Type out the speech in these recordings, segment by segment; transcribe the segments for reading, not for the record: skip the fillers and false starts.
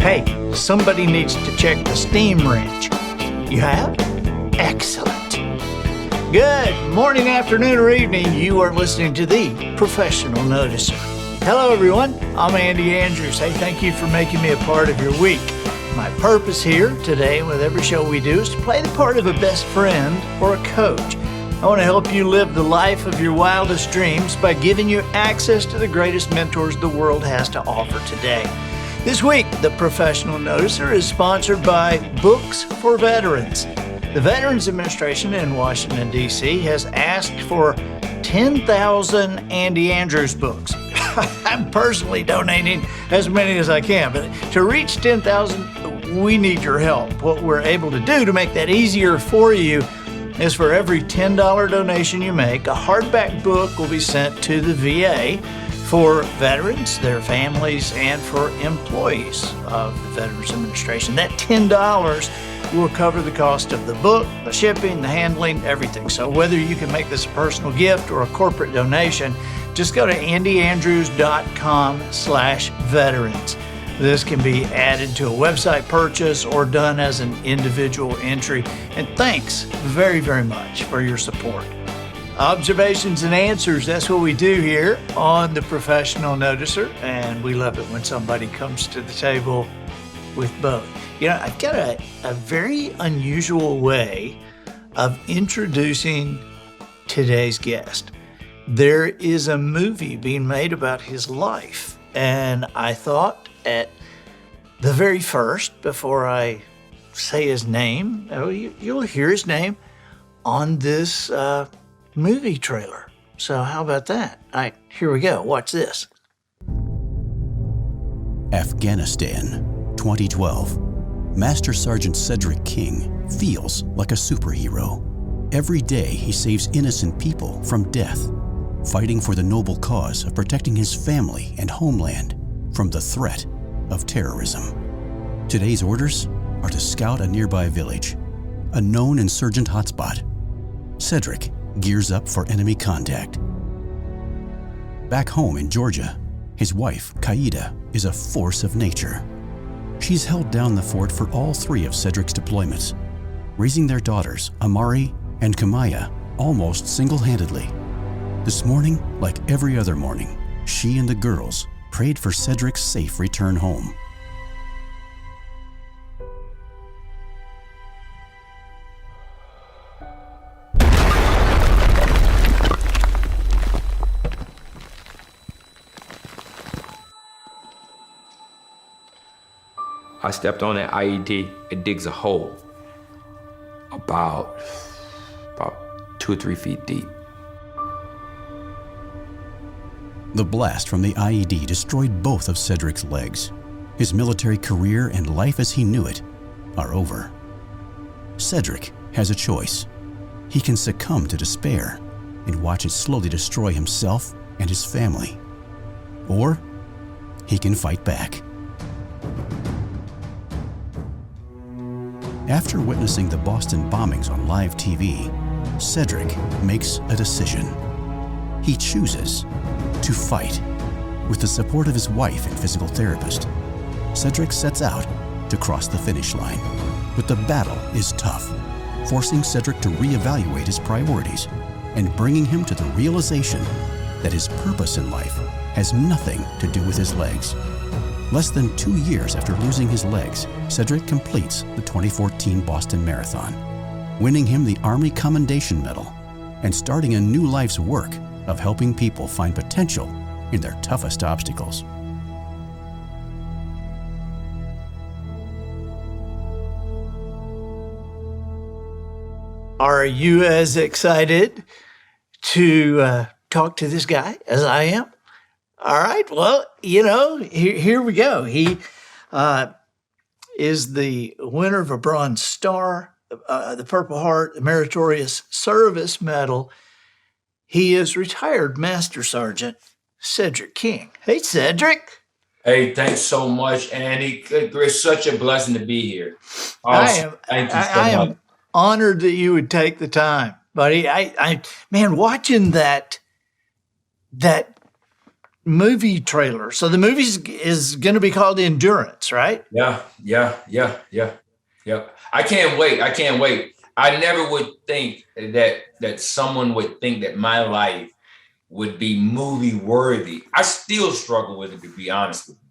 Hey, somebody needs to check the steam wrench. You have? Excellent. Good morning, afternoon, or evening. You are listening to the Professional Noticer. Hello, everyone. I'm Andy Andrews. Hey, thank you for making me a part of your week. My purpose here today with every show we do is to play the part of a best friend or a coach. I want to help you live the life of your wildest dreams by giving you access to the greatest mentors the world has to offer today. This week, the Professional Noticer is sponsored by Books for Veterans. The Veterans Administration in Washington, D.C. has asked for 10,000 Andy Andrews books. I'm personally donating as many as I can, but to reach 10,000, we need your help. What we're able to do to make that easier for you is for every $10 donation you make, a hardback book will be sent to the VA for veterans, their families, and for employees of the Veterans Administration. That $10 will cover the cost of the book, the shipping, the handling, everything. So whether you can make this a personal gift or a corporate donation, just go to andyandrews.com/veterans. This can be added to a website purchase or done as an individual entry. And thanks very, very much for your support. Observations and answers, that's what we do here on the Professional Noticer. And we love it when somebody comes to the table with both. You know, I've got a very unusual way of introducing today's guest. There is a movie being made about his life. And I thought, at the very first, before I say his name, you'll hear his name on this movie trailer. So how about that? All right, here we go. Watch this. Afghanistan, 2012. Master Sergeant Cedric King feels like a superhero. Every day he saves innocent people from death, fighting for the noble cause of protecting his family and homeland from the threat of terrorism. Today's orders are to scout a nearby village, a known insurgent hotspot. Cedric gears up for enemy contact. Back home in Georgia, his wife, Qaida, is a force of nature. She's held down the fort for all three of Cedric's deployments, raising their daughters, Amari and Kamaya, almost single-handedly. This morning, like every other morning, she and the girls prayed for Cedric's safe return home. I stepped on that IED. It digs a hole about 2 or 3 feet deep. The blast from the IED destroyed both of Cedric's legs. His military career and life as he knew it are over. Cedric has a choice. He can succumb to despair and watch it slowly destroy himself and his family. Or he can fight back. After witnessing the Boston bombings on live TV, Cedric makes a decision. He chooses to fight. With the support of his wife and physical therapist, Cedric sets out to cross the finish line. But the battle is tough, forcing Cedric to reevaluate his priorities and bringing him to the realization that his purpose in life has nothing to do with his legs. Less than 2 years after losing his legs, Cedric completes the 2014 Boston Marathon, winning him the Army Commendation Medal and starting a new life's work of helping people find potential in their toughest obstacles. Are you as excited to talk to this guy as I am? All right. Well, you know, here we go. He is the winner of a Bronze Star, the Purple Heart, the Meritorious Service Medal. He is retired Master Sergeant Cedric King. Hey, Cedric. Hey, thanks so much, Andy. It's such a blessing to be here. Thank you so I much. am honored that you would take the time, buddy. Man, watching that movie trailer. So the movie is going to be called Endurance, right? Yeah. I can't wait. I never would think that someone would think that my life would be movie worthy. I still struggle with it, to be honest with you.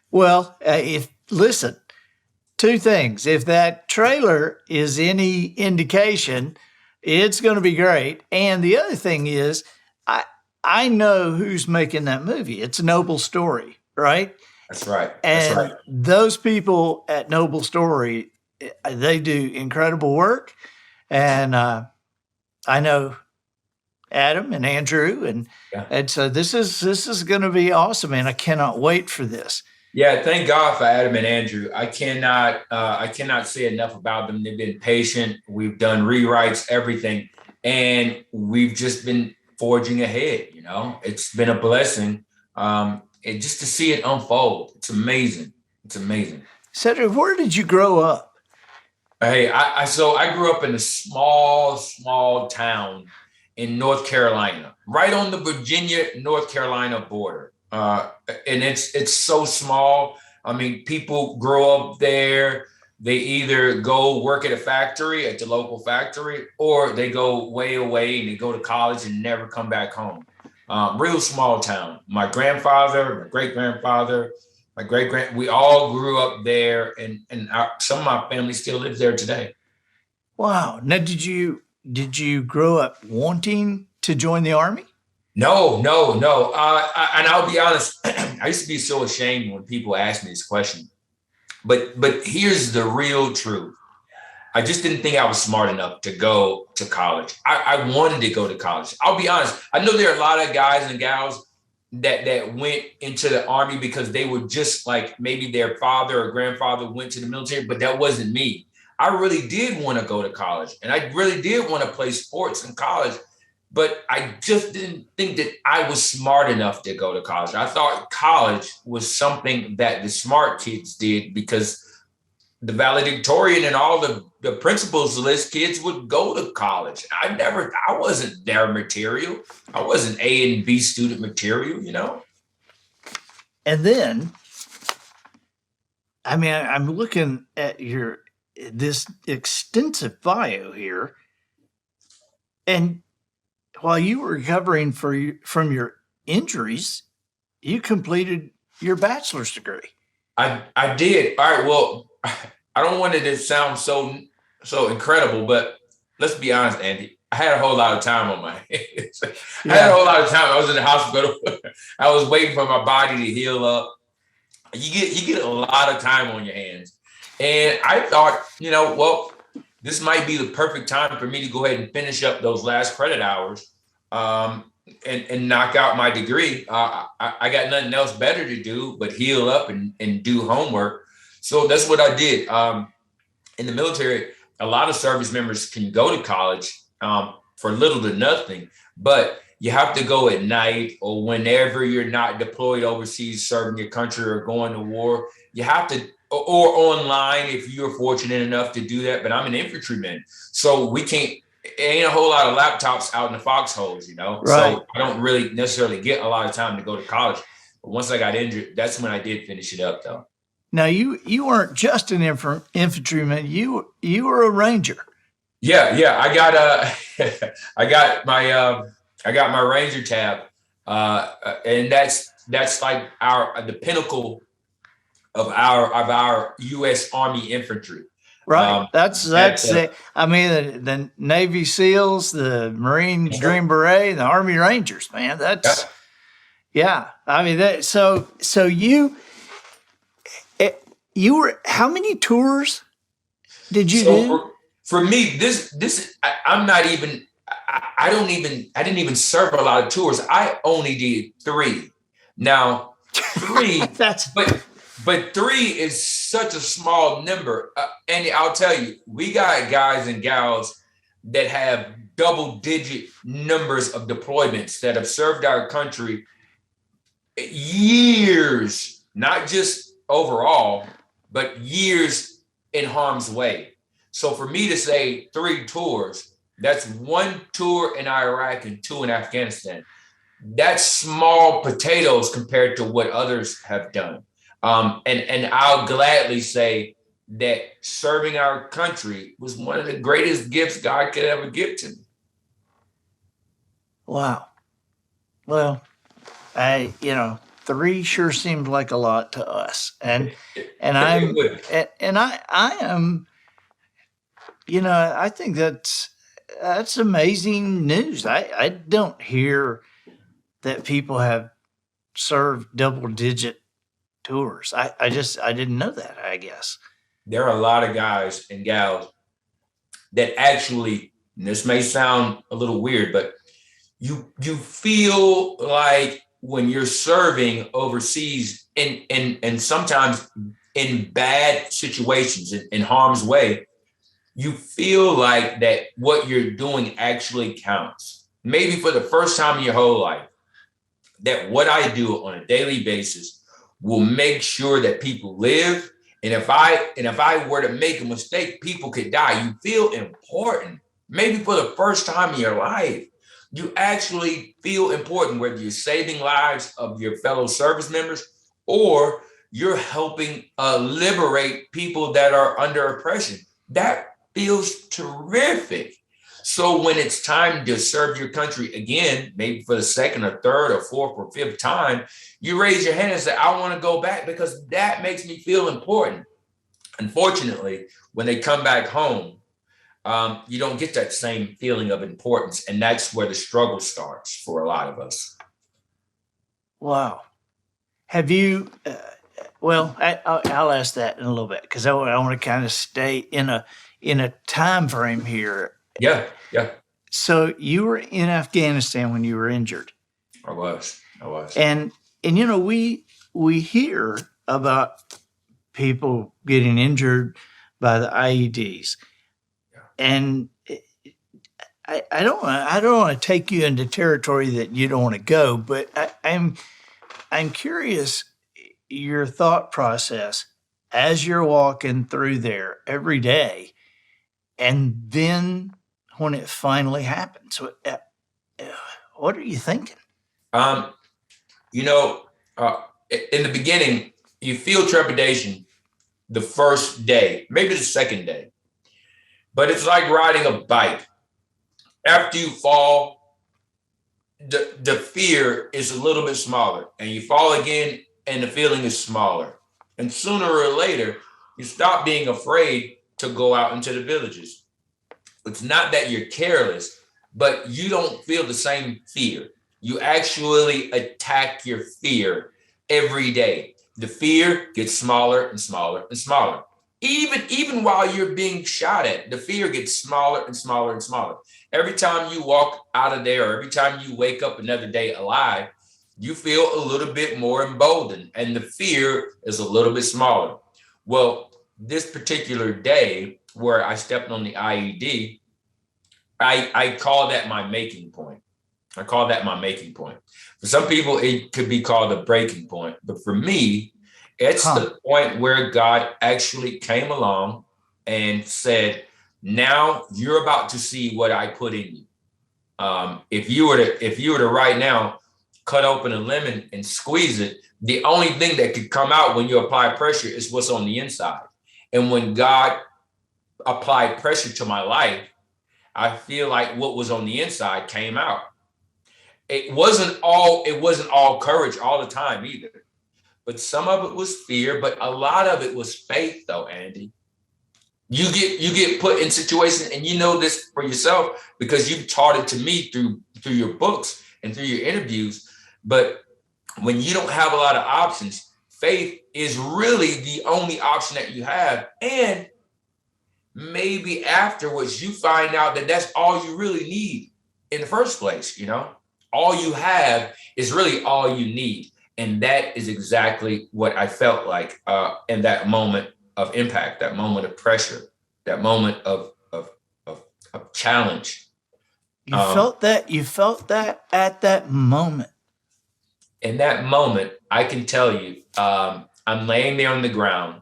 Well, if listen, two things. If that trailer is any indication, it's going to be great. And the other thing is, I know who's making that movie. It's Noble Story, right? That's right. And those people at Noble Story, they do incredible work. And I know Adam and Andrew, and so this is going to be awesome, and I cannot wait for this. Yeah, thank God for Adam and Andrew. I cannot say enough about them. They've been patient. We've done rewrites, everything, and we've just been forging ahead. You know, it's been a blessing, and just to see it unfold. It's amazing. It's amazing. Cedric, where did you grow up? Hey, I grew up in a small town in North Carolina, right on the Virginia-North Carolina border. And it's so small. I mean, people grow up there. They either go work at a factory, at the local factory, or they go way away and they go to college and never come back home. Real small town. My grandfather, my great-grandfather, we all grew up there, and some of my family still lives there today. Wow. Now, did you grow up wanting to join the Army? No. And I'll be honest, I used to be so ashamed when people ask me this question. But here's the real truth. I just didn't think I was smart enough to go to college. I wanted to go to college. I'll be honest. I know there are a lot of guys and gals that went into the Army because they were just like maybe their father or grandfather went to the military, but that wasn't me. I really did want to go to college, and I really did want to play sports in college, but I just didn't think that I was smart enough to go to college. I thought college was something that the smart kids did because the valedictorian and all the principals list kids would go to college. I wasn't their material. I wasn't A and B student material, you know? And then, I mean, I'm looking at this extensive bio here, and while you were recovering from your injuries, you completed your bachelor's degree. I did. All right. Well, I don't want it to sound so incredible, but let's be honest, Andy. I had a whole lot of time on my hands. I had a whole lot of time. I was in the hospital. I was waiting for my body to heal up. You get a lot of time on your hands. And I thought, well, this might be the perfect time for me to go ahead and finish up those last credit hours and knock out my degree. I got nothing else better to do but heal up and do homework. So that's what I did. In the military, a lot of service members can go to college for little to nothing, but you have to go at night or whenever you're not deployed overseas, serving your country or going to war. You have to, or online if you're fortunate enough to do that. But I'm an infantryman, so we can't. Ain't a whole lot of laptops out in the foxholes, Right. So I don't really necessarily get a lot of time to go to college. But once I got injured, that's when I did finish it up, though. Now you weren't just an infantryman; you were a ranger. Yeah. I got my ranger tab, and that's like the pinnacle of our U.S. Army infantry. Right. That's it. I mean, the Navy SEALs, the Marines Green Beret, the Army Rangers, man. That's I mean, so you were, how many tours did you do? For me, I didn't even serve a lot of tours. I only did 3. Now, 3, but 3 is such a small number. And I'll tell you, we got guys and gals that have double-digit numbers of deployments that have served our country years, not just overall, but years in harm's way. So for me to say 3 tours, that's 1 tour in Iraq and 2 in Afghanistan. that's small potatoes compared to what others have done. And I'll gladly say that serving our country was one of the greatest gifts God could ever give to me. Wow. Well, three sure seems like a lot to us, and I am, I think that's amazing news. I don't hear that people have served double digit tours. I didn't know that, I guess. There are a lot of guys and gals that actually, and this may sound a little weird, but you feel like when you're serving overseas and sometimes in bad situations, in harm's way, you feel like that what you're doing actually counts. Maybe for the first time in your whole life, that what I do on a daily basis will make sure that people live. And if I were to make a mistake, people could die. You feel important. Maybe for the first time in your life, you actually feel important, whether you're saving lives of your fellow service members or you're helping liberate people that are under oppression. That feels terrific. So when it's time to serve your country again, maybe for the second or third or fourth or fifth time, you raise your hand and say, I want to go back because that makes me feel important. Unfortunately, when they come back home, you don't get that same feeling of importance. And that's where the struggle starts for a lot of us. Wow. Have you, I'll ask that in a little bit because I want to kind of stay in a time frame here. Yeah. So you were in Afghanistan when you were injured. I was. And we hear about people getting injured by the IEDs. And I don't want to take you into territory that you don't want to go, but I'm curious your thought process as you're walking through there every day, and then when it finally happens, what are you thinking? In the beginning, you feel trepidation the first day, maybe the second day. But it's like riding a bike. After you fall, the fear is a little bit smaller, and you fall again, and the feeling is smaller. And sooner or later, you stop being afraid to go out into the villages. It's not that you're careless, but you don't feel the same fear. You actually attack your fear every day. The fear gets smaller and smaller and smaller. Even while you're being shot at, the fear gets smaller and smaller and smaller. Every time you walk out of there, or every time you wake up another day alive, you feel a little bit more emboldened, and the fear is a little bit smaller. Well, this particular day where I stepped on the IED, I call that my making point. For some people, it could be called a breaking point, but for me, it's the point where God actually came along and said, now you're about to see what I put in you. If you were to right now cut open a lemon and squeeze it, the only thing that could come out when you apply pressure is what's on the inside. And when God applied pressure to my life, I feel like what was on the inside came out. It wasn't all courage all the time either. But some of it was fear, but a lot of it was faith, though, Andy. You get put in situations, and you know this for yourself because you've taught it to me through your books and through your interviews. But when you don't have a lot of options, faith is really the only option that you have. And maybe afterwards you find out that that's all you really need in the first place. All you have is really all you need. And that is exactly what I felt like in that moment of impact, that moment of pressure, that moment of challenge. You felt that at that moment. In that moment, I can tell you, I'm laying there on the ground.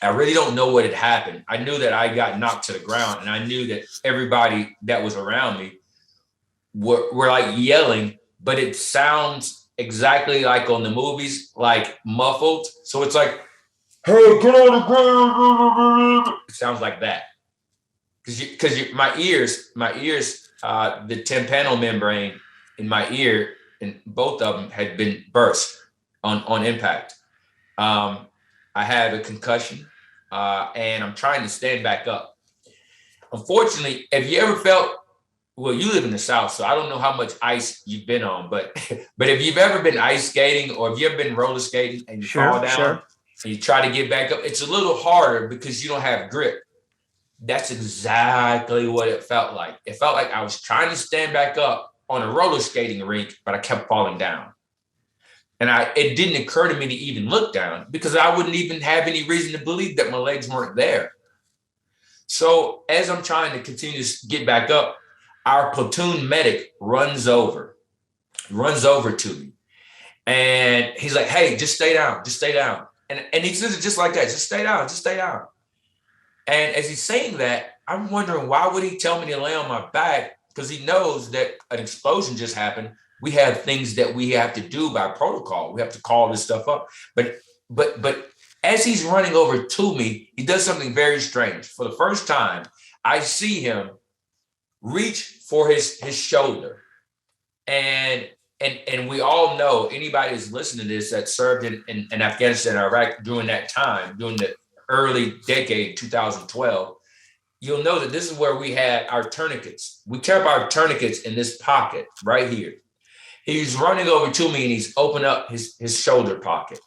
I really don't know what had happened. I knew that I got knocked to the ground, and I knew that everybody that was around me were like yelling, but it sounds exactly like on the movies, like muffled. So it's like, hey, get on the ground. It sounds like that. Because my ears, the tympanal membrane in my ear, and both of them had been burst on impact. I had a concussion, and I'm trying to stand back up. Unfortunately, have you ever felt, well, you live in the South, so I don't know how much ice you've been on, but if you've ever been ice skating or if you've ever been roller skating and you fall down and you try to get back up, it's a little harder because you don't have grip. That's exactly what it felt like. It felt like I was trying to stand back up on a roller skating rink, but I kept falling down. And it didn't occur to me to even look down because I wouldn't even have any reason to believe that my legs weren't there. So as I'm trying to continue to get back up, our platoon medic runs over to me. And he's like, hey, just stay down. And he says it just like that, just stay down. And as he's saying that, I'm wondering, why would he tell me to lay on my back? Because he knows that an explosion just happened. We have things that we have to do by protocol. We have to call this stuff up. But as he's running over to me, he does something very strange. For the first time, I see him reach for his shoulder. And we all know, anybody who's listening to this that served in Afghanistan and Iraq during that time, during the early decade, 2012, you'll know that this is where we had our tourniquets. We kept our tourniquets in this pocket right here. He's running over to me and he's opened up his shoulder pocket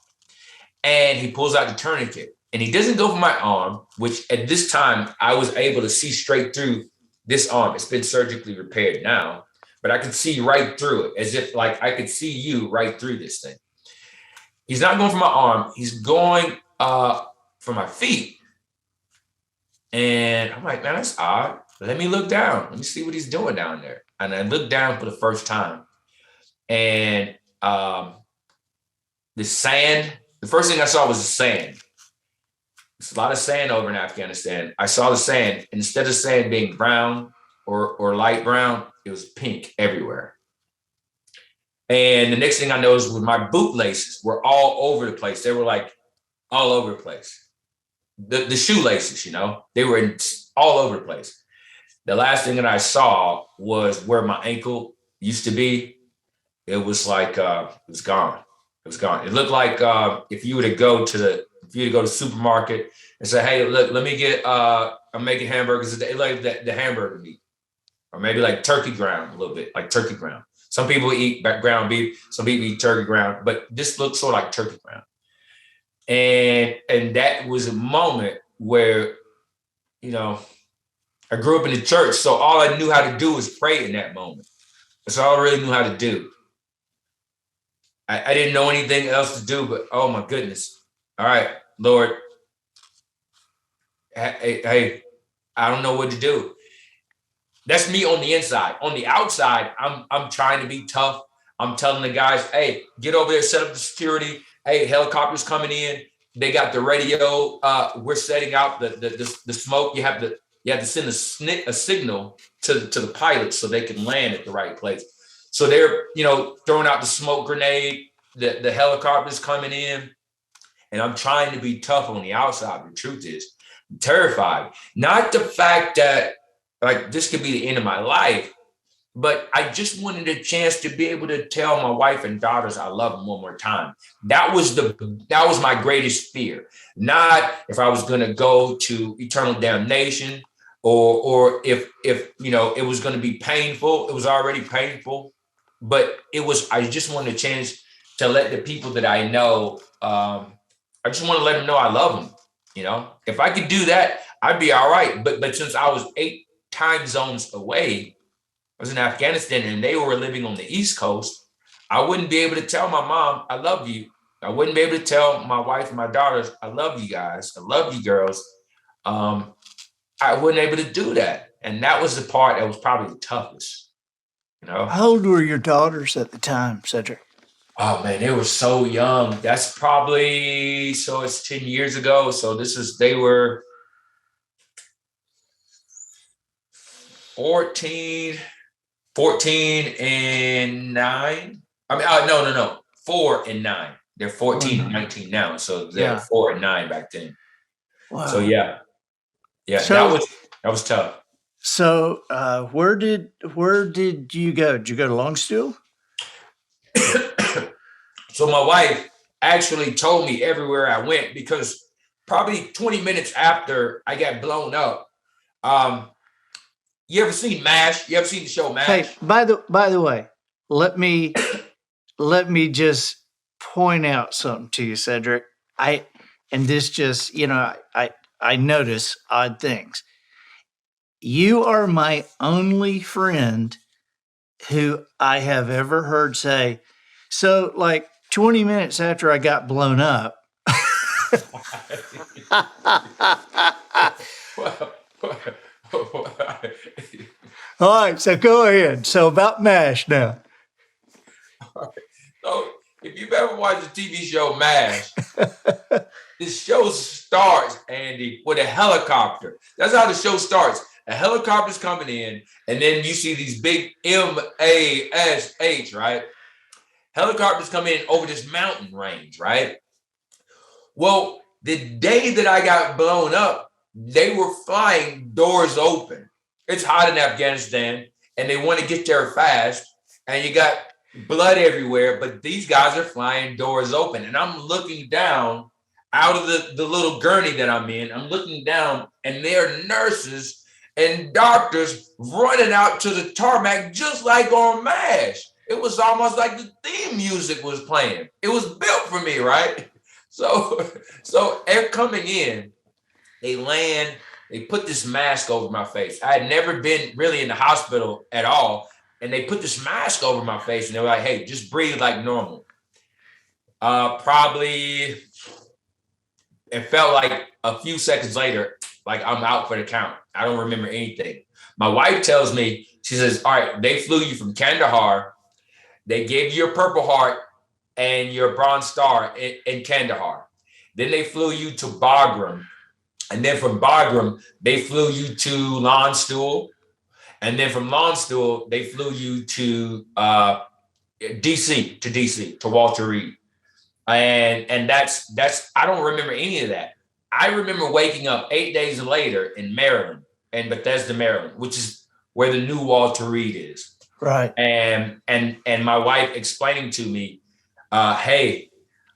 and he pulls out the tourniquet and he doesn't go for my arm, which at this time I was able to see straight through this arm. It's been surgically repaired now, but I could see right through it, as if like I could see you right through this thing. He's not going for my arm. He's going for my feet. And I'm like, man, that's odd. Let me look down. Let me see what he's doing down there. And I looked down for the first time. And the sand, the first thing I saw was the sand. There's a lot of sand over in Afghanistan. I saw the sand. And instead of sand being brown or light brown, it was pink everywhere. And the next thing I noticed was my bootlaces were all over the place. They were like all over the place. The shoelaces, they were all over the place. The last thing that I saw was where my ankle used to be. It was like, it was gone. It was gone. It looked like if you were to go to the supermarket and say, hey, look, let me get, I'm making hamburgers today, like the hamburger meat, or maybe like turkey ground a little bit, like turkey ground. Some people eat ground beef, some people eat turkey ground, but this looks sort of like turkey ground. And that was a moment where, I grew up in the church. So all I knew how to do was pray in that moment. That's all I really knew how to do. I didn't know anything else to do, but oh my goodness. All right, Lord. Hey, I don't know what to do. That's me on the inside. On the outside, I'm trying to be tough. I'm telling the guys, hey, get over there, set up the security. Hey, helicopters coming in. They got the radio. We're setting out the smoke. You have to send a signal to the pilots so they can land at the right place. So they're throwing out the smoke grenade. The helicopters coming in, and I'm trying to be tough on the outside. The truth is, I'm terrified. Not the fact that like this could be the end of my life, but I just wanted a chance to be able to tell my wife and daughters I love them one more time. That was my greatest fear. Not if I was going to go to eternal damnation or if it was going to be painful. It was already painful, but I just wanted a chance to let the people that I know, I just want to let them know I love them. If I could do that, I'd be all right. But since I was 8 time zones away, I was in Afghanistan and they were living on the East Coast, I wouldn't be able to tell my mom, I love you. I wouldn't be able to tell my wife and my daughters, I love you guys. I love you girls. I wasn't able to do that. And that was the part that was probably the toughest. How old were your daughters at the time, Cedric? Oh man, they were so young. That's probably, so it's 10 years ago. So they were 14, 14-9. I mean, no. 4-9. They're 14-19 now. So they're 4-9 back then. Wow. So yeah. So, that was tough. So where did you go? Did you go to Longstool? So my wife actually told me everywhere I went, because probably 20 minutes after I got blown up, you ever seen MASH? You ever seen the show MASH? Hey, by the way, let me just point out something to you, Cedric. I notice odd things. You are my only friend who I have ever heard say, so like 20 minutes after I got blown up. All right, so go ahead. So about MASH now. So if you've ever watched the TV show MASH, this show starts, Andy, with a helicopter. That's how the show starts. A helicopter's coming in, and then you see these big MASH, right? Helicopters come in over this mountain range, right? Well, the day that I got blown up, they were flying doors open. It's hot in Afghanistan, and they want to get there fast, and you got blood everywhere, but these guys are flying doors open. And I'm looking down out of the little gurney that I'm in. I'm looking down, and there are nurses and doctors running out to the tarmac, just like on MASH. It was almost like the theme music was playing. It was built for me, right? So they're coming in, they land, they put this mask over my face. I had never been really in the hospital at all. And they put this mask over my face, and they were like, hey, just breathe like normal. Probably, it felt like a few seconds later, like I'm out for the count. I don't remember anything. My wife tells me, she says, all right, they flew you from Kandahar. They gave you your Purple Heart and your Bronze Star in Kandahar. Then they flew you to Bagram. And then from Bagram, they flew you to Longstool. And then from Longstool, they flew you to DC, to Walter Reed. And that's I don't remember any of that. I remember waking up 8 days later in Maryland, in Bethesda, Maryland, which is where the new Walter Reed is. Right. And my wife explaining to me, hey,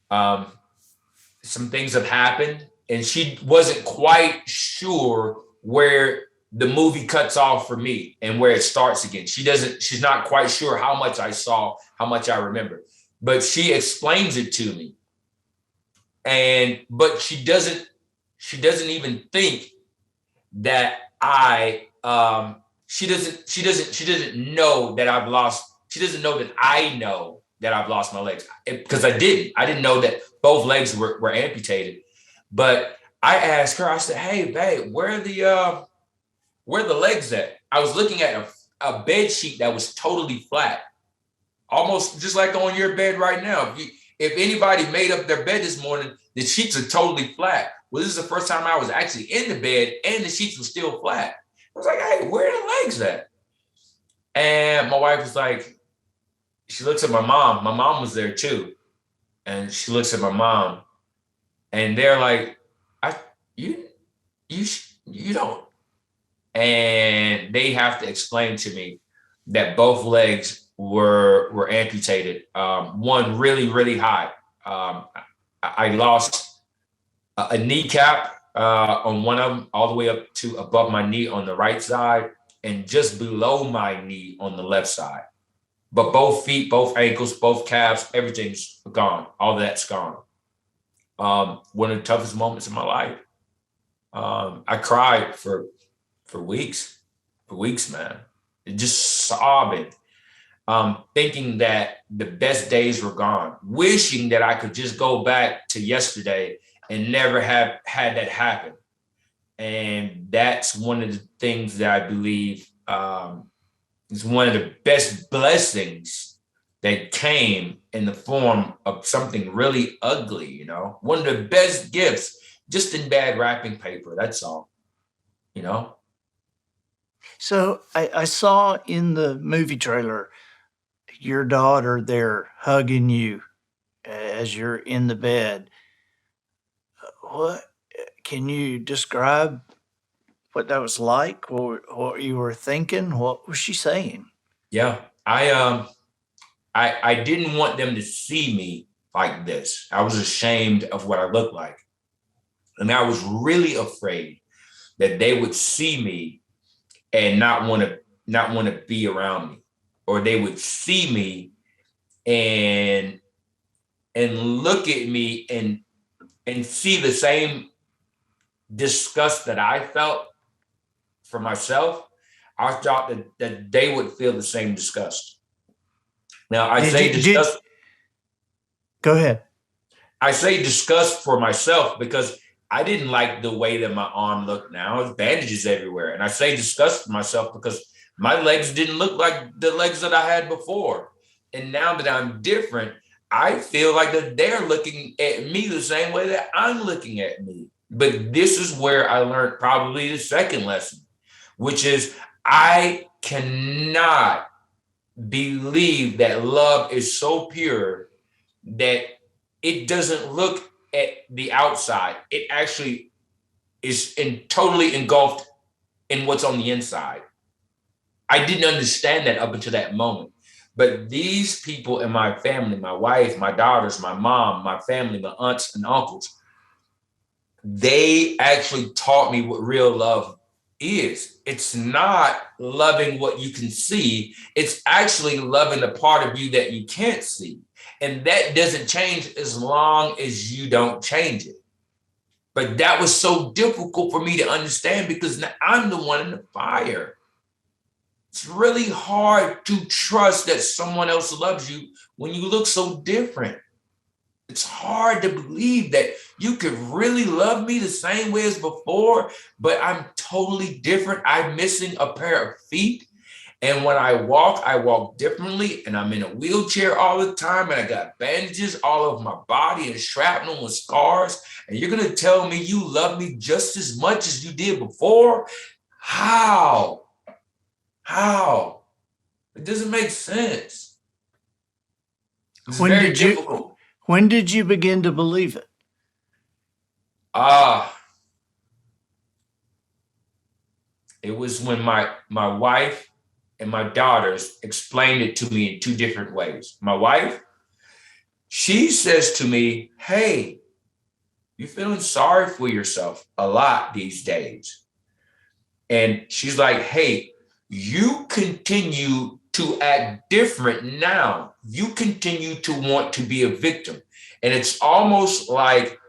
some things have happened. And she wasn't quite sure where the movie cuts off for me and where it starts again. She's not quite sure how much I saw, how much I remember, but she explains it to me. But she doesn't even think that she doesn't know that I've lost. She doesn't know that I know that I've lost my legs, because I didn't know that both legs were amputated. But I asked her, I said, hey, babe, where are the legs at? I was looking at a bed sheet that was totally flat, almost just like on your bed right now. If anybody made up their bed this morning, the sheets are totally flat. Well, this is the first time I was actually in the bed and the sheets were still flat. I was like, hey, where are the legs at? And my wife was like, she looks at my mom. My mom was there too. And she looks at my mom, and they're like, you don't. And they have to explain to me that both legs were amputated. One really, really high. I lost a kneecap on one of them, all the way up to above my knee on the right side, and just below my knee on the left side. But both feet, both ankles, both calves, everything's gone. All that's gone. One of the toughest moments of my life. I cried for weeks, man. Just sobbing, thinking that the best days were gone, wishing that I could just go back to yesterday and never have had that happen. And that's one of the things that I believe is one of the best blessings that came in the form of something really ugly, you know, one of the best gifts, just in bad wrapping paper. That's all, you know. So I saw in the movie trailer your daughter there hugging you as you're in the bed. What can you describe what that was like? What you were thinking? What was she saying? Yeah. I didn't want them to see me like this. I was ashamed of what I looked like. And I was really afraid that they would see me and not want to be around me. Or they would see me and look at me and see the same disgust that I felt for myself. I thought that they would feel the same disgust. Now Go ahead. I say disgust for myself because I didn't like the way that my arm looked now. There's bandages everywhere. And I say disgust for myself because my legs didn't look like the legs that I had before. And now that I'm different, I feel like that they're looking at me the same way that I'm looking at me. But this is where I learned probably the second lesson, which is I cannot believe that love is so pure that it doesn't look at the outside. It actually is totally engulfed in what's on the inside. I didn't understand that up until that moment. But these people in my family, my wife, my daughters, my mom, my family, my aunts and uncles, they actually taught me what real love is. It's not loving what you can see. It's actually loving the part of you that you can't see. And that doesn't change as long as you don't change it. But that was so difficult for me to understand because now I'm the one in the fire. It's really hard to trust that someone else loves you when you look so different. It's hard to believe that you could really love me the same way as before, but I'm totally different. I'm missing a pair of feet. And when I walk differently, and I'm in a wheelchair all the time, and I got bandages all over my body and shrapnel and scars. And you're going to tell me you love me just as much as you did before? How? It doesn't make sense. It's very difficult. When did you begin to believe it? It was when my wife and my daughters explained it to me in two different ways. My wife, she says to me, hey, you're feeling sorry for yourself a lot these days. And she's like, hey, you continue to act different now. You continue to want to be a victim. And it's almost like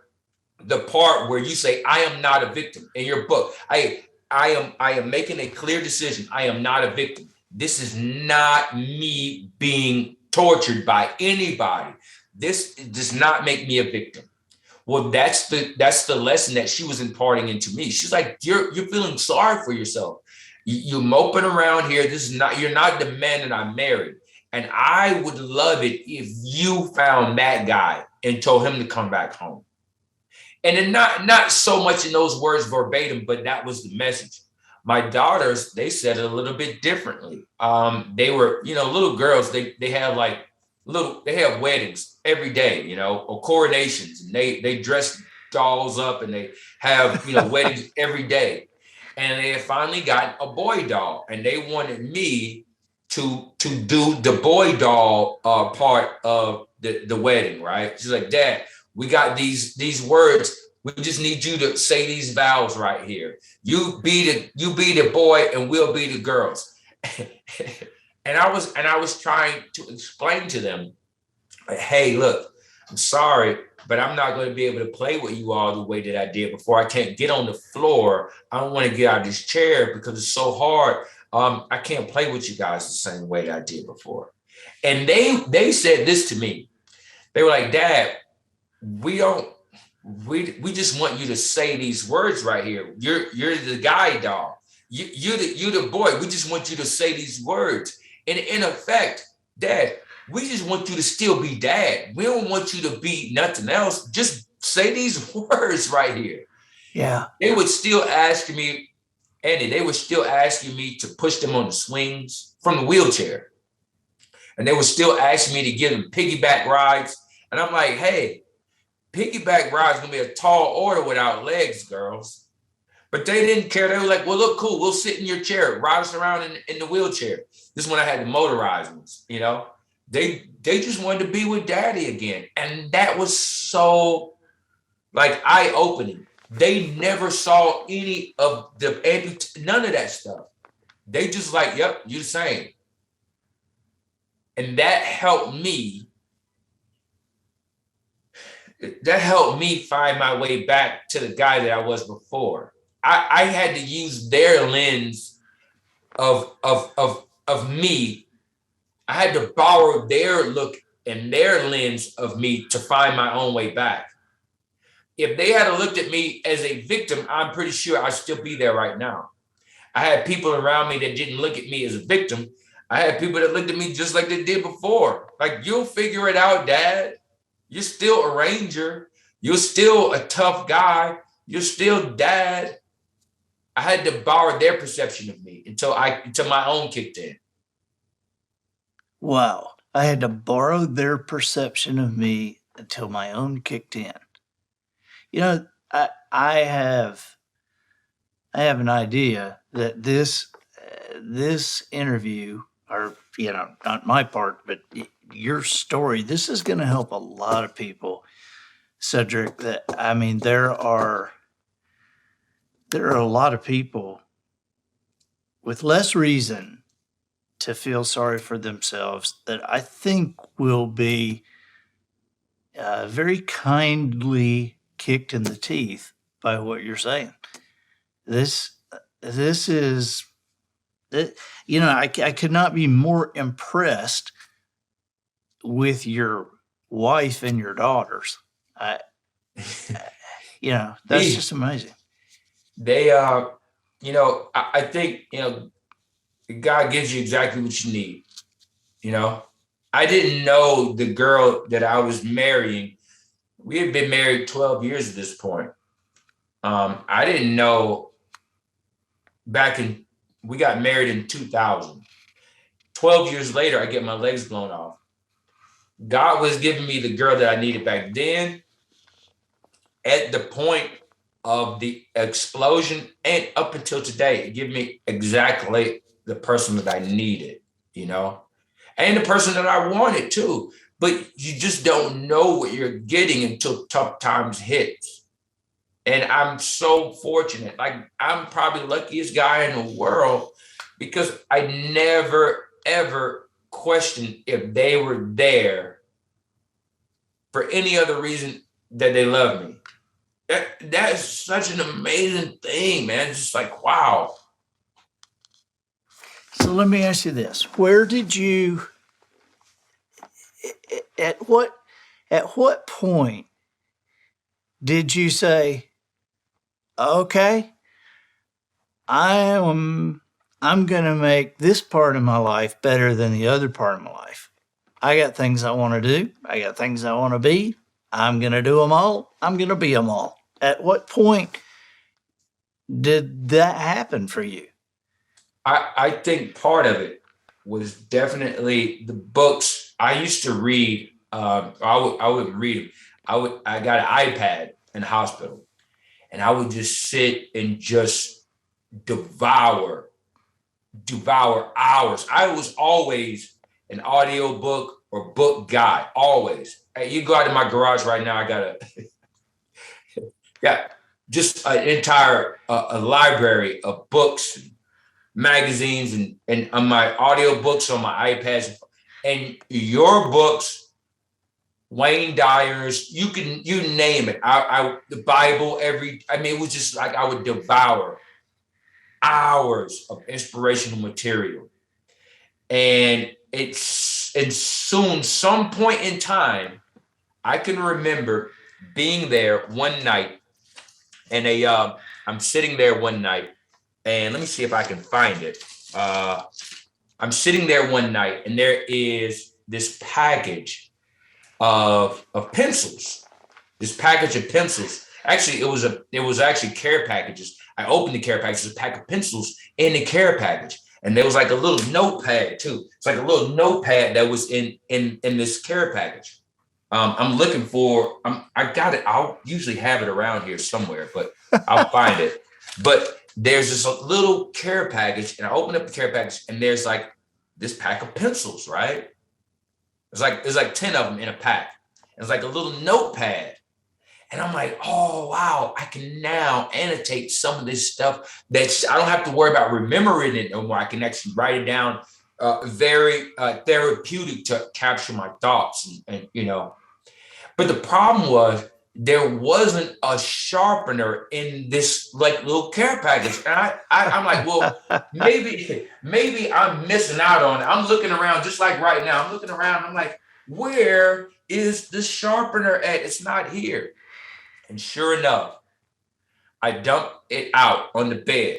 the part where you say, I am not a victim in your book. I am making a clear decision. I am not a victim. This is not me being tortured by anybody. This does not make me a victim. Well, that's the lesson that she was imparting into me. She's like, you're feeling sorry for yourself. You're moping around here. You're not the man that I married. And I would love it if you found that guy and told him to come back home. And then not so much in those words verbatim, but that was the message. My daughters, they said it a little bit differently. They were, little girls, they have weddings every day, or coronations, and they dress dolls up and they have, weddings every day. And they had finally got a boy doll, and they wanted me to do the boy doll part of the wedding, right? She's like, Dad, we got these words. We just need you to say these vowels right here. You be the boy and we'll be the girls. and I was trying to explain to them, like, hey, look, I'm sorry, but I'm not going to be able to play with you all the way that I did before. I can't get on the floor. I don't want to get out of this chair because it's so hard. I can't play with you guys the same way that I did before. And they said this to me. They were like, Dad, we just want you to say these words right here. You're the guy doll. You're the boy. We just want you to say these words. And in effect, Dad, we just want you to still be Dad. We don't want you to be nothing else. Just say these words right here. Yeah. They would still ask me Andy, they were still asking me to push them on the swings from the wheelchair. And they were still asking me to give them piggyback rides. And I'm like, hey, piggyback rides gonna be a tall order without legs, girls. But they didn't care. They were like, well, look, cool. We'll sit in your chair, ride us around in the wheelchair. This is when I had the motorized ones, you know. They just wanted to be with daddy again. And that was so like eye-opening. They never saw any of the none of that stuff. They just like, yep, you the same. And that helped me. That helped me find my way back to the guy that I was before. I had to use their lens of me. I had to borrow their look and their lens of me to find my own way back. If they had looked at me as a victim, I'm pretty sure I'd still be there right now. I had people around me that didn't look at me as a victim. I had people that looked at me just like they did before. Like, you'll figure it out, Dad. You're still a ranger. You're still a tough guy. You're still dad. I had to borrow their perception of me until my own kicked in. Wow. I had to borrow their perception of me until my own kicked in. You know, I have an idea that this interview, or, you know, not my part, but your story, this is going to help a lot of people, Cedric. That, I mean, there are a lot of people with less reason to feel sorry for themselves that I think will be very kindly kicked in the teeth by what you're saying. This is, you know, I could not be more impressed with your wife and your daughters. You know, that's just amazing. They, you know, I think, you know, God gives you exactly what you need. You know, I didn't know the girl that I was marrying. We had been married 12 years at this point. I didn't know we got married in 2000. 12 years later, I get my legs blown off. God was giving me the girl that I needed back then at the point of the explosion and up until today. It gave me exactly the person that I needed, you know, and the person that I wanted too. But you just don't know what you're getting until tough times hits. And I'm so fortunate. Like, I'm probably the luckiest guy in the world because I never, ever questioned if they were there for any other reason that they love me. That is such an amazing thing, man. It's just like, wow. So let me ask you this. Where did you, at what point did you say, okay, I'm going to make this part of my life better than the other part of my life. I got things I want to do. I got things I want to be. I'm going to do them all. I'm going to be them all. At what point did that happen for you? I think part of it was definitely the books I used to read. I would read them. I got an iPad in the hospital, and I would just sit and just devour hours. I was always an audio book or book guy, always. Hey, you go out to my garage right now, I got just an entire a library of books, magazines, and on my audio books on my iPads, and your books, Wayne Dyer's, you name it. The Bible, it was just like I would devour hours of inspirational material. And soon, some point in time, I can remember being there one night, and I'm sitting there one night, and let me see if I can find it. I'm sitting there one night, and there is this package of pencils. This package of pencils. Actually, it was actually care packages. I opened the care package, a pack of pencils in the care package. And there was like a little notepad too. It's like a little notepad that was in this care package. I'm looking for, I got it. I'll usually have it around here somewhere, but I'll find it. But there's this little care package, and I open up the care package, and there's like this pack of pencils, right? There's like 10 of them in a pack. It's like a little notepad. And I'm like, oh, wow, I can now annotate some of this stuff that I don't have to worry about remembering it no more. I can actually write it down, very therapeutic to capture my thoughts. And, you know, but the problem was there wasn't a sharpener in this like little care package. And I'm like, well, maybe I'm missing out on it. I'm looking around just like right now. I'm looking around. I'm like, where is the sharpener at? It's not here. And sure enough, I dumped it out on the bed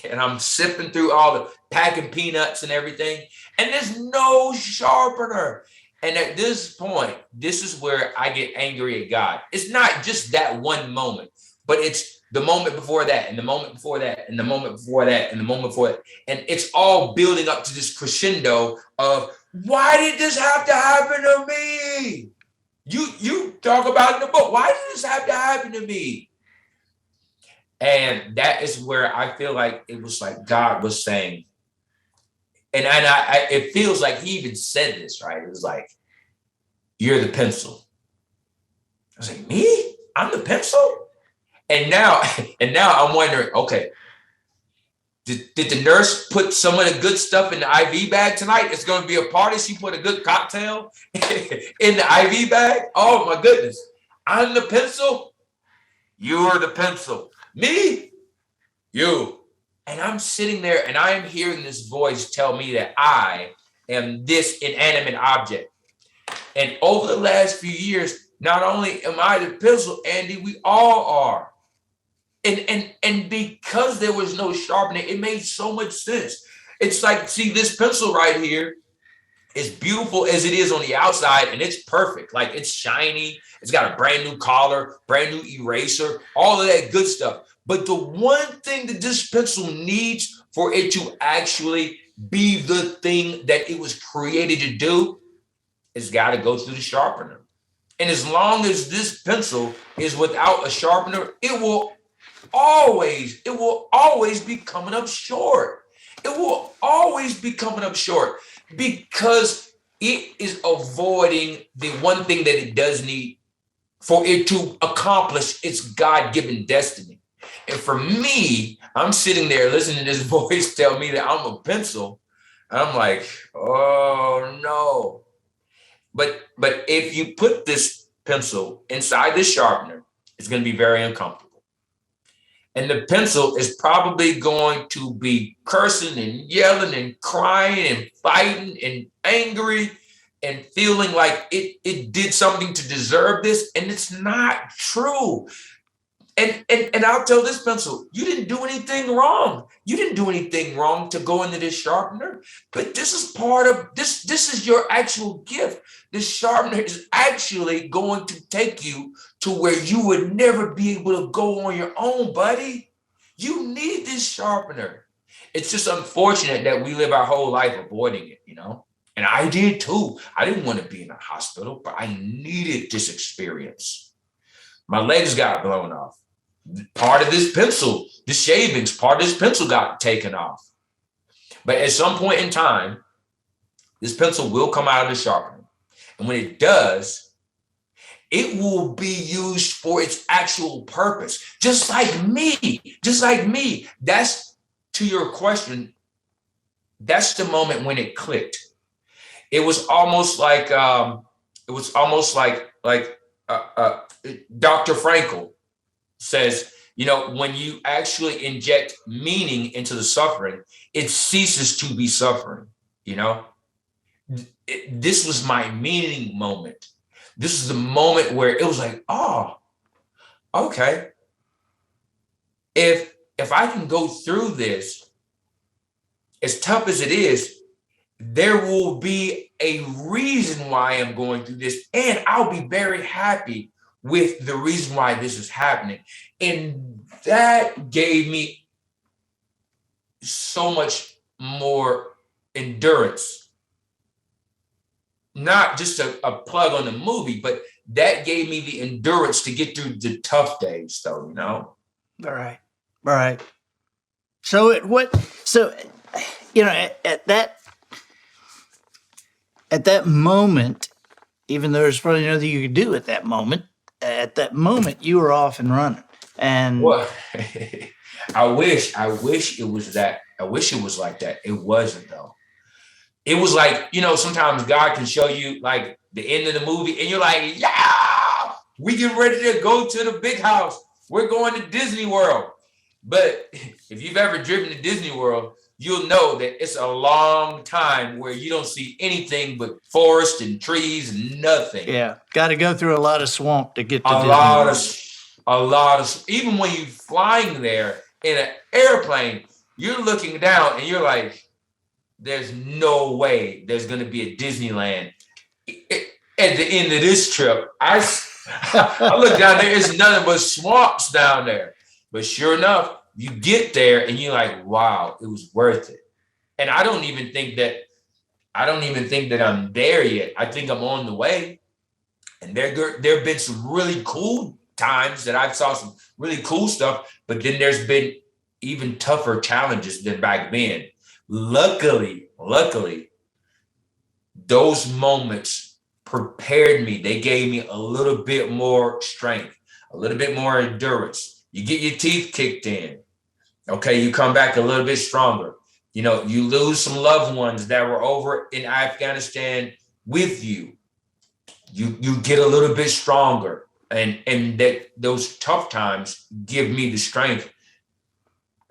and I'm sipping through all the packing peanuts and everything. And there's no sharpener. And at this point, this is where I get angry at God. It's not just that one moment, but it's the moment before that, and the moment before that, and the moment before that, and the moment before that. And it's all building up to this crescendo of, why did this have to happen to me? You talk about in the book, why did this have to happen to me? And that is where I feel like it was like God was saying, and I it feels like he even said this, right? It was like, you're the pencil. I was like, me? I'm the pencil? And now I'm wondering, okay, did the nurse put some of the good stuff in the IV bag tonight? It's going to be a party. She put a good cocktail in the IV bag. Oh my goodness. I'm the pencil. You're the pencil. Me? You. And I'm sitting there and I am hearing this voice tell me that I am this inanimate object. And over the last few years, not only am I the pencil, Andy, we all are. And because there was no sharpening, it made so much sense. It's like, see, this pencil right here, as beautiful as it is on the outside, and it's perfect. Like, it's shiny. It's got a brand new collar, brand new eraser, all of that good stuff. But the one thing that this pencil needs for it to actually be the thing that it was created to do, it's got to go through the sharpener. And as long as this pencil is without a sharpener, it will always be coming up short. It will always be coming up short because it is avoiding the one thing that it does need for it to accomplish its God-given destiny. And for me, I'm sitting there listening to this voice tell me that I'm a pencil. And I'm like, oh no. But if you put this pencil inside this sharpener, it's going to be very uncomfortable. And the pencil is probably going to be cursing and yelling and crying and fighting and angry and feeling like it did something to deserve this. And it's not true. And I'll tell this pencil, you didn't do anything wrong. You didn't do anything wrong to go into this sharpener. But this is part of this. This is your actual gift. This sharpener is actually going to take you to where you would never be able to go on your own, buddy. You need this sharpener. It's just unfortunate that we live our whole life avoiding it, you know? And I did too. I didn't want to be in a hospital, but I needed this experience. My legs got blown off. Part of this pencil, the shavings, part of this pencil got taken off. But at some point in time, this pencil will come out of the sharpener. And when it does, it will be used for its actual purpose. Just like me. That's, to your question, that's the moment when it clicked. It was almost like Dr. Frankel says, you know, when you actually inject meaning into the suffering, it ceases to be suffering, you know? This was my meaning moment. This is the moment where it was like, oh, okay. If I can go through this, as tough as it is, there will be a reason why I'm going through this, and I'll be very happy with the reason why this is happening. And that gave me so much more endurance. Not just a plug on the movie, but that gave me the endurance to get through the tough days, though, you know? All right. All right. So at that moment, even though there's probably nothing you could do at that moment you were off and running. And well, I wish it was that. I wish it was like that. It wasn't, though. It was like, sometimes God can show you like the end of the movie and you're like, yeah, we get ready to go to the big house. We're going to Disney World. But if you've ever driven to Disney World, you'll know that it's a long time where you don't see anything but forest and trees and nothing. Yeah. Got to go through a lot of swamp to get to Disney World. Even when you're flying there in an airplane, you're looking down and you're like, there's no way there's going to be a Disneyland. At the end of this trip, I look down there, it's nothing but swamps down there. But sure enough, you get there and you're like, wow, it was worth it. And I don't even think that I'm there yet. I think I'm on the way. And there have been some really cool times that I saw some really cool stuff, but then there's been even tougher challenges than back then. Luckily, those moments prepared me. They gave me a little bit more strength, a little bit more endurance. You get your teeth kicked in. Okay, you come back a little bit stronger. You lose some loved ones that were over in Afghanistan with you. You get a little bit stronger. And that those tough times give me the strength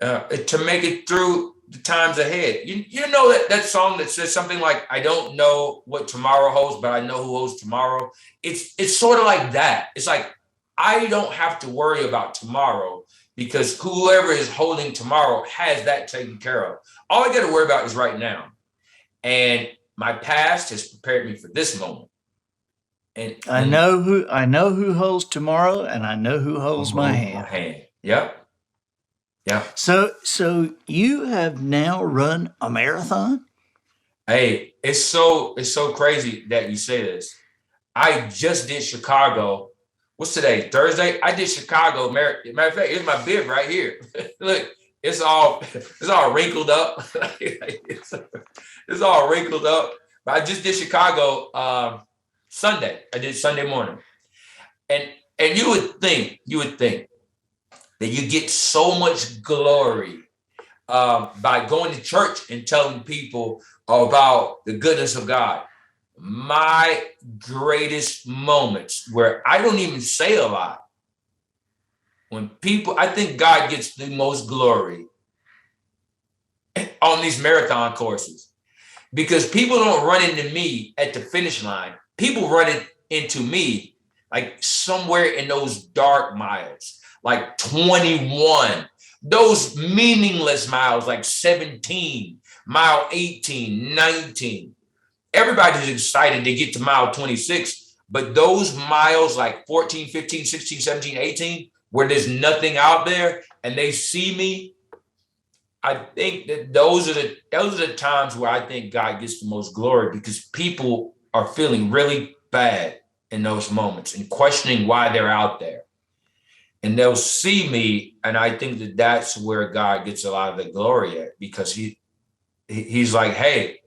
to make it through the times ahead. You know that song that says something like, I don't know what tomorrow holds, but I know who holds tomorrow. It's sort of like that. It's like, I don't have to worry about tomorrow because whoever is holding tomorrow has that taken care of. All I got to worry about is right now. And my past has prepared me for this moment. And I know who holds tomorrow, and I know who holds my hand. Yep. Yeah. So you have now run a marathon? Hey, it's so crazy that you say this. I just did Chicago. What's today? Thursday? I did Chicago marathon. Matter of fact, here's my bib right here. Look, it's all wrinkled up. It's all wrinkled up. But I just did Chicago Sunday. I did Sunday morning. And you would think that you get so much glory by going to church and telling people about the goodness of God. My greatest moments where I don't even say a lot. I think God gets the most glory on these marathon courses because people don't run into me at the finish line. People run into me like somewhere in those dark miles, like 21, those meaningless miles, like 17, mile 18, 19. Everybody's excited to get to mile 26, but those miles like 14, 15, 16, 17, 18, where there's nothing out there and they see me, I think that those are the times where I think God gets the most glory because people are feeling really bad in those moments and questioning why they're out there. And they'll see me, and I think that that's where God gets a lot of the glory at because he's like, hey,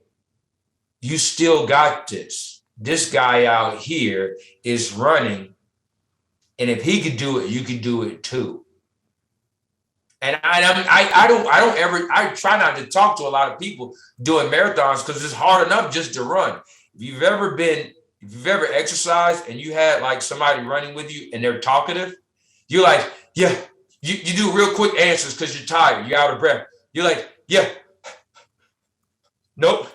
you still got this. This guy out here is running. And if he could do it, you can do it too. And I try not to talk to a lot of people doing marathons because it's hard enough just to run. If you've ever exercised and you had like somebody running with you and they're talkative, you're like, yeah, you do real quick answers because you're tired, you're out of breath. You're like, yeah, nope.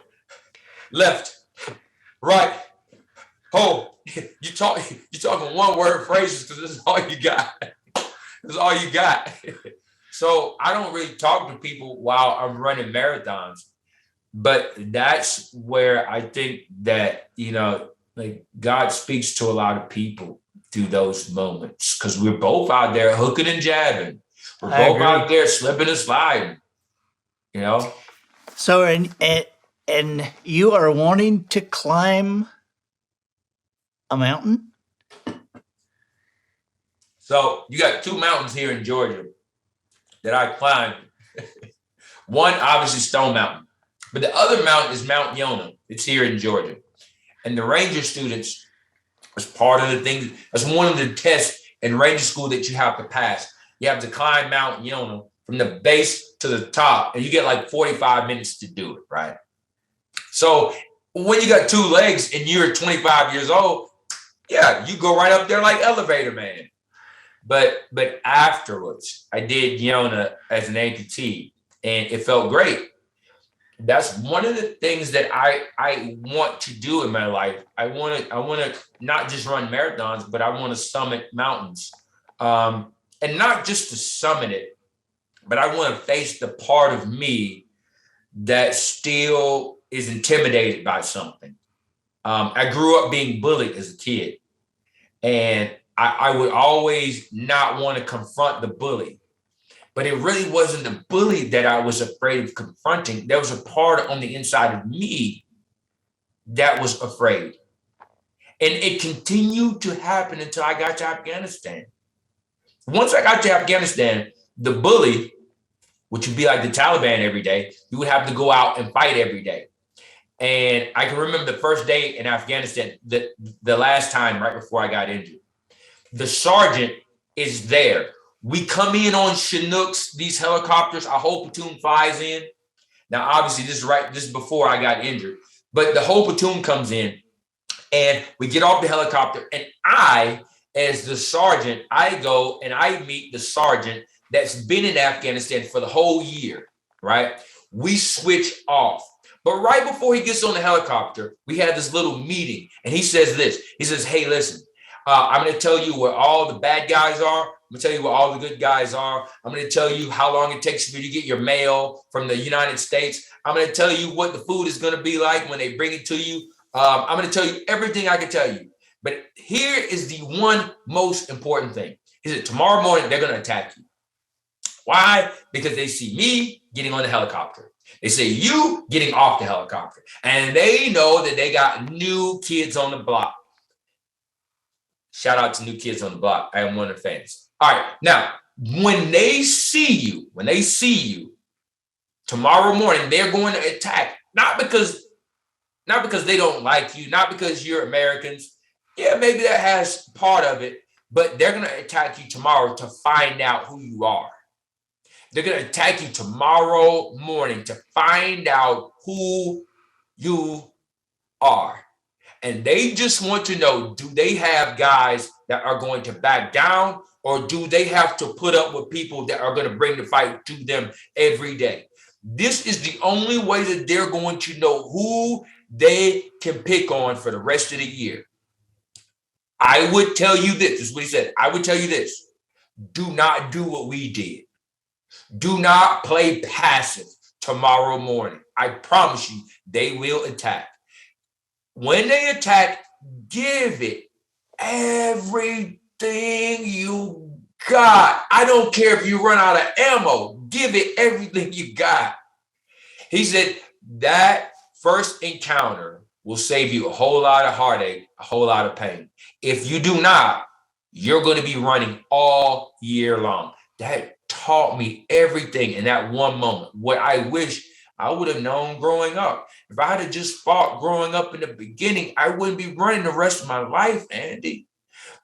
Left, right, hold. You're talking one word phrases because this is all you got. This is all you got. So I don't really talk to people while I'm running marathons, but that's where I think that, like God speaks to a lot of people through those moments because we're both out there hooking and jabbing. We're I both agree. out there slipping and sliding, you know? So, and you are wanting to climb a mountain? So you got two mountains here in Georgia that I climbed. One, obviously, Stone Mountain, but the other mountain is Mount Yonah. It's here in Georgia. And the Ranger students, as part of the thing, that's one of the tests in Ranger school that you have to pass. You have to climb Mount Yonah from the base to the top, and you get like 45 minutes to do it, right? So when you got two legs and you're 25 years old, yeah, you go right up there like Elevator Man. But afterwards, I did Yonah as an amputee, and it felt great. That's one of the things that I want to do in my life. I want to not just run marathons, but I want to summit mountains, and not just to summit it, but I want to face the part of me that still is intimidated by something. I grew up being bullied as a kid, and I would always not want to confront the bully. But it really wasn't the bully that I was afraid of confronting. There was a part on the inside of me that was afraid. And it continued to happen until I got to Afghanistan. Once I got to Afghanistan, the bully, which would be like the Taliban every day, you would have to go out and fight every day. And I can remember the first day in Afghanistan, the last time right before I got injured. The sergeant is there. We come in on Chinooks, these helicopters, our whole platoon flies in. Now, obviously, this is before I got injured, but the whole platoon comes in and we get off the helicopter. And I, as the sergeant, I go and I meet the sergeant that's been in Afghanistan for the whole year, right? We switch off. But right before he gets on the helicopter, we have this little meeting and he says this. He says, hey, listen, I'm going to tell you where all the bad guys are. I'm going to tell you where all the good guys are. I'm going to tell you how long it takes for you to get your mail from the United States. I'm going to tell you what the food is going to be like when they bring it to you. I'm going to tell you everything I can tell you. But here is the one most important thing. He said, tomorrow morning, they're going to attack you. Why? Because they see me getting on the helicopter. They say you getting off the helicopter. And they know that they got new kids on the block. Shout out to New Kids on the Block. I am one of the fans. All right. Now, when they see you tomorrow morning, they're going to attack. Not because they don't like you, not because you're Americans. Yeah, maybe that has part of it, but they're going to attack you tomorrow to find out who you are. They're going to attack you tomorrow morning to find out who you are. And they just want to know, do they have guys that are going to back down, or do they have to put up with people that are going to bring the fight to them every day? This is the only way that they're going to know who they can pick on for the rest of the year. I would tell you this is what he said. I would tell you this. Do not do what we did. Do not play passive tomorrow morning. I promise you, they will attack. When they attack, give it everything you got. I don't care if you run out of ammo. Give it everything you got. He said that first encounter will save you a whole lot of heartache, a whole lot of pain. If you do not, you're going to be running all year long. That taught me everything in that one moment. What I wish I would have known growing up. If I had just fought growing up in the beginning, I wouldn't be running the rest of my life, Andy.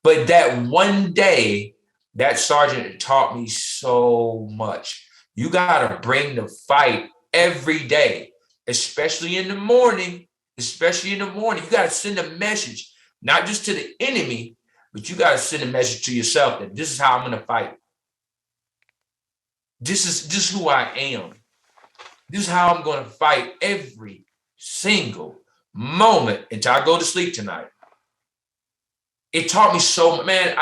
But that one day, that sergeant taught me so much. You got to bring the fight every day, especially in the morning. Especially in the morning, you got to send a message, not just to the enemy, but you got to send a message to yourself that this is how I'm going to fight. This is who I am. This is how I'm going to fight every single moment until I go to sleep tonight. It taught me so much, man.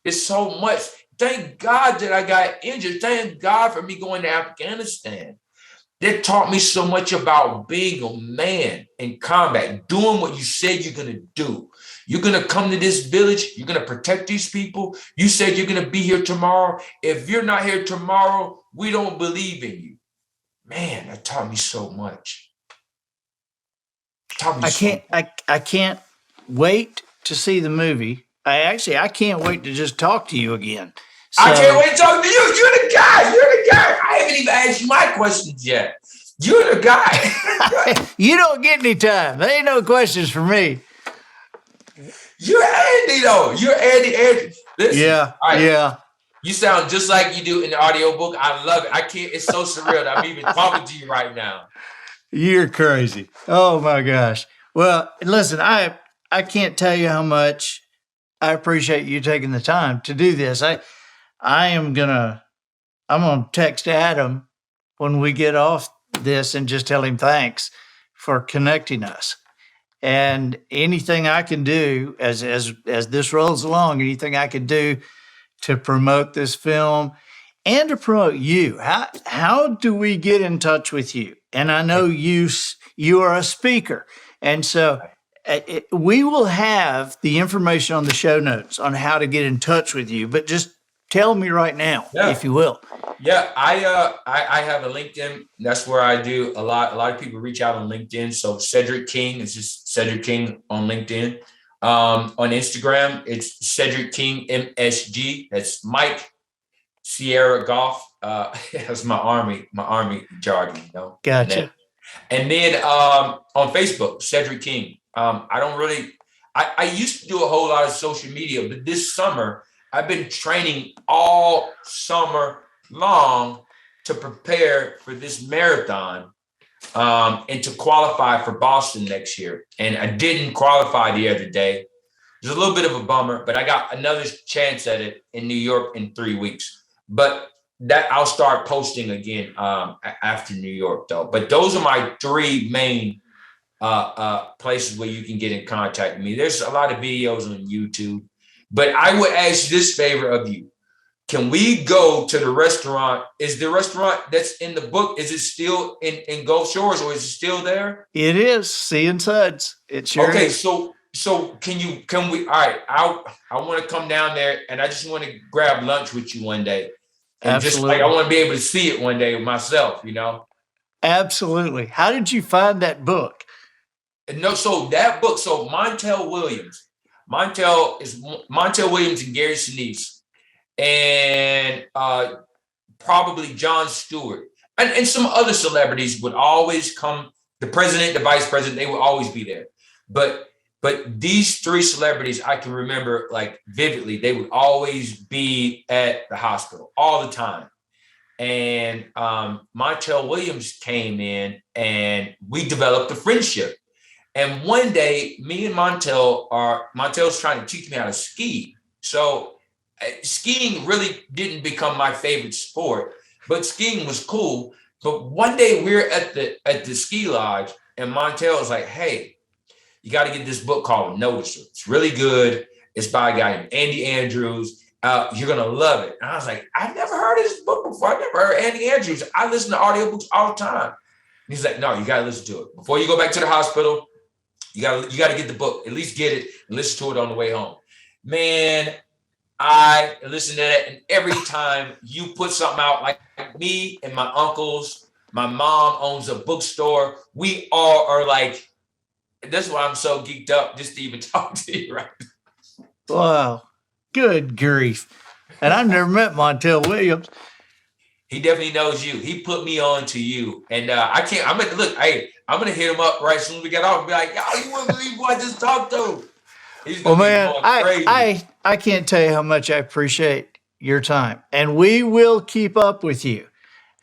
It's so much. Thank God that I got injured. Thank God for me going to Afghanistan. That taught me so much about being a man in combat, doing what you said you're going to do. You're going to come to this village. You're going to protect these people. You said you're going to be here tomorrow. If you're not here tomorrow, we don't believe in you. Man, that taught me so much. I can't wait to see the movie. I can't wait to just talk to you again. So, I can't wait to talk to you. You're the guy. You're the guy. I haven't even asked you my questions yet. You're the guy. You don't get any time. There ain't no questions for me. You're Andy, though. You're Andy. Listen, Yeah, right, yeah. You sound just like you do in the audiobook. I love it. I can't. It's so surreal that I'm even talking to you right now. You're crazy. Oh my gosh. Well, listen, I can't tell you how much I appreciate you taking the time to do this. I'm gonna text Adam when we get off this and just tell him thanks for connecting us. And anything I can do as this rolls along, anything I can do to promote this film and to promote you. How do we get in touch with you? And I know you are a speaker, and so we will have the information on the show notes on how to get in touch with you. But just tell me right now, if you will. Yeah, I have a LinkedIn. That's where I do a lot. A lot of people reach out on LinkedIn. So Cedric King is just Cedric King on LinkedIn. On Instagram, it's Cedric King MSG. That's Mike Sierra Golf. That's my army jargon. You know? Gotcha. And then on Facebook, Cedric King. I used to do a whole lot of social media, but this summer I've been training all summer long to prepare for this marathon and to qualify for Boston next year. And I didn't qualify the other day. It was a little bit of a bummer, but I got another chance at it in New York in 3 weeks. But that I'll start posting again after New York, though. But those are my three main places where you can get in contact with me. There's a lot of videos on YouTube, but I would ask this favor of you. Can we go to the restaurant? Is the restaurant that's in the book, is it still in Gulf Shores, or is it still there? It is. Sea and Suds. It sure okay, is. So can we, all right, I want to come down there and I just want to grab lunch with you one day. And Absolutely. just like I want to be able to see it one day myself, you know? Absolutely. How did you find that book? No, so that book, so Montel Williams and Gary Sinise, and probably Jon Stewart, and some other celebrities would always come. The president, the vice president, they would always be there. But these three celebrities, I can remember like vividly, they would always be at the hospital all the time. And Montel Williams came in and we developed a friendship. And one day, me and Montel's trying to teach me how to ski. So skiing really didn't become my favorite sport, but skiing was cool. But one day we're at the ski lodge and Montel was like, hey, you got to get this book called Noticer. It's really good. It's by a guy named Andy Andrews. You're going to love it. And I was like, I've never heard of this book before. I've never heard of Andy Andrews. I listen to audiobooks all the time. And he's like, no, you got to listen to it. Before you go back to the hospital, you got to get the book. At least get it and listen to it on the way home. Man, I listen to that. And every time you put something out, like me and my uncles, my mom owns a bookstore. We all are like, that's why I'm so geeked up just to even talk to you right now. Wow. Good grief. And I've never met Montel Williams. He definitely knows you. He put me on to you. And I'm going to hit him up right soon as we get off and be like, y'all, you wouldn't believe what I just talked to. He's well, man, crazy. I can't tell you how much I appreciate your time. And we will keep up with you.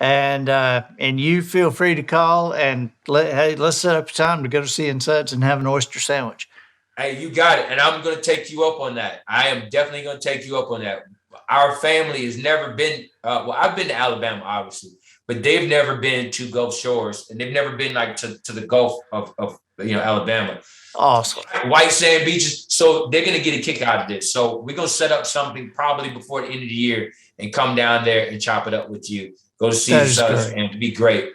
And you feel free to call and let's set up a time to go to Sea and Suds and have an oyster sandwich. Hey, you got it. And I'm going to take you up on that. I am definitely going to take you up on that. Our family has never been, I've been to Alabama, obviously, but they've never been to Gulf Shores and they've never been like to the Gulf of Alabama. Awesome. White sand beaches. So they're going to get a kick out of this. So we're going to set up something probably before the end of the year and come down there and chop it up with you. Go to Sea and Suds and it'd be great.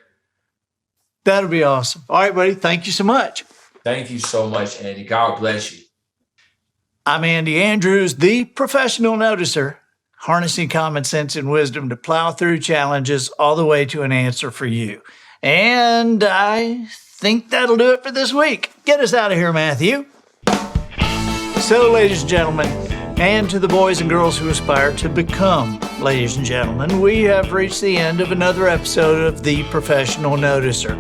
That'll be awesome. All right, buddy. Thank you so much. Thank you so much, Andy. God bless you. I'm Andy Andrews, the professional noticer, harnessing common sense and wisdom to plow through challenges all the way to an answer for you. And I think that'll do it for this week. Get us out of here, Matthew. So, ladies and gentlemen, and to the boys and girls who aspire to become ladies and gentlemen, we have reached the end of another episode of The Professional Noticer.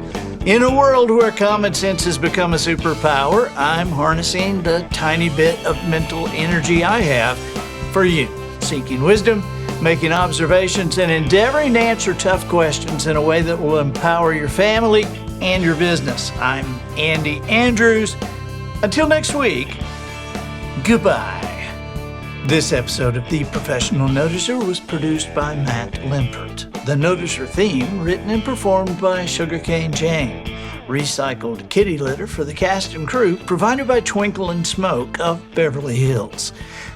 In a world where common sense has become a superpower, I'm harnessing the tiny bit of mental energy I have for you, seeking wisdom, making observations, and endeavoring to answer tough questions in a way that will empower your family and your business. I'm Andy Andrews. Until next week, goodbye. This episode of The Professional Noticer was produced by Matt Limpert. The Noticer theme written and performed by Sugarcane Jane. Recycled kitty litter for the cast and crew provided by Twinkle and Smoke of Beverly Hills.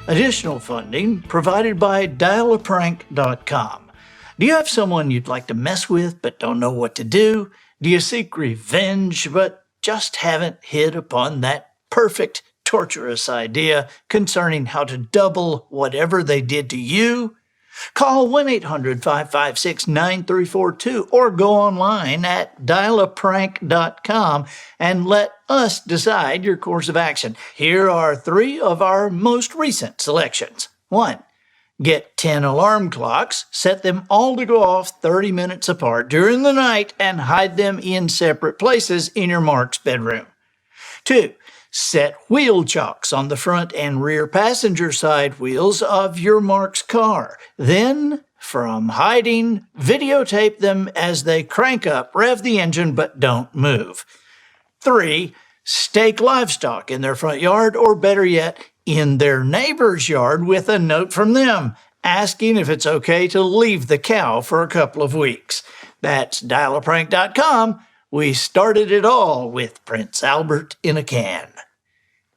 Additional funding provided by dialaprank.com. Do you have someone you'd like to mess with but don't know what to do? Do you seek revenge but just haven't hit upon that perfect torturous idea concerning how to double whatever they did to you? Call 1-800-556-9342 or go online at dialaprank.com and let us decide your course of action. Here are 3 of our most recent selections. 1. Get 10 alarm clocks, set them all to go off 30 minutes apart during the night, and hide them in separate places in your Mark's bedroom. 2. Set wheel chocks on the front and rear passenger side wheels of your Mark's car. Then, from hiding, videotape them as they crank up, rev the engine, but don't move. 3. Stake livestock in their front yard, or better yet, in their neighbor's yard with a note from them asking if it's okay to leave the cow for a couple of weeks. That's dialaprank.com. We started it all with Prince Albert in a can.